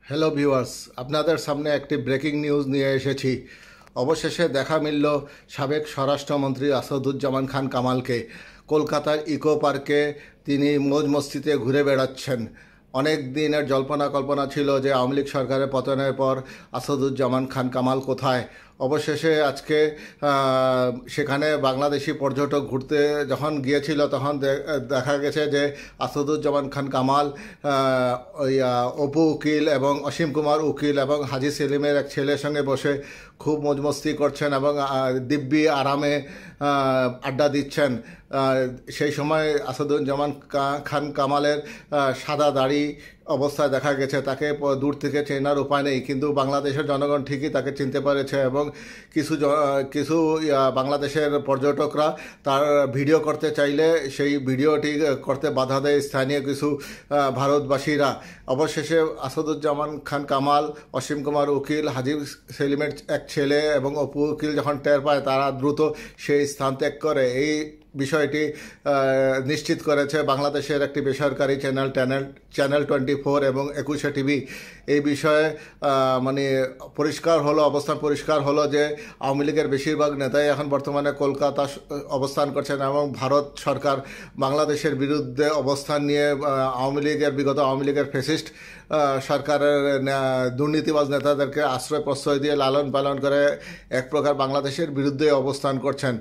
Hello viewers, আপনাদের সামনে একটি ব্রেকিং নিউজ নিয়ে এসেছি। অবশেষে দেখা মিলল সাবেক স্বরাষ্ট্রমন্ত্রী আসাদুজ্জামান খান কামালকে। কলকাতার ইকো পার্কে তিনি মৌজ মস্তিতে ঘুরে বেড়াচ্ছেন। অনেক দিনের জল্পনা কল্পনা ছিল যে আওয়ামী লীগ সরকারের পতনের পর আসাদুজ্জামান খান কামাল কোথায়। অবশেষে আজকে সেখানে বাংলাদেশি পর্যটক ঘুরতে যখন গিয়েছিল তখন দেখা গেছে যে আসাদুজ্জামান খান কামাল অপু উকিল এবং অসীম কুমার উকিল এবং হাজি সেলিমের এক ছেলের সঙ্গে বসে খুব মজমস্তি করছেন এবং দিব্যি আরামে আড্ডা দিচ্ছেন। সেই সময় আসাদুজ্জামান খান কামালের সাদা দাড়ি অবস্থায় দেখা গেছে। তাকে দূর থেকে চেনার উপায় নেই, কিন্তু বাংলাদেশের জনগণ ঠিকই তাকে চিনতে পেরেছে এবং কিছু বাংলাদেশের পর্যটকরা তার ভিডিও করতে চাইলে সেই ভিডিওটি করতে বাধা দেয় স্থানীয় কিছু ভারতবাসীরা। অবশেষে আসাদুজ্জামান খান কামাল, অসীম কুমার উকিল, হাজি সেলিমের এক ছেলে এবং অপু উকিল যখন টের পায় তারা দ্রুত সেই স্থান ত্যাগ করে। এই বিষয়টি নিশ্চিত করেছে বাংলাদেশের একটি বেসরকারি চ্যানেল 24 এবং 21 টিভি। এই বিষয়ে অবস্থান পরিষ্কার হলো যে আওয়ামী লীগের বেশিরভাগ নেতাই এখন বর্তমানে কলকাতা অবস্থান করছেন এবং ভারত সরকার বাংলাদেশের বিরুদ্ধে অবস্থান নিয়ে বিগত আওয়ামী লীগের ফ্যাসিস্ট সরকারের দুর্নীতিবাজ নেতাদেরকে আশ্রয় প্রশ্রয় দিয়ে লালন পালন করে এক প্রকার বাংলাদেশের বিরুদ্ধে অবস্থান করছেন।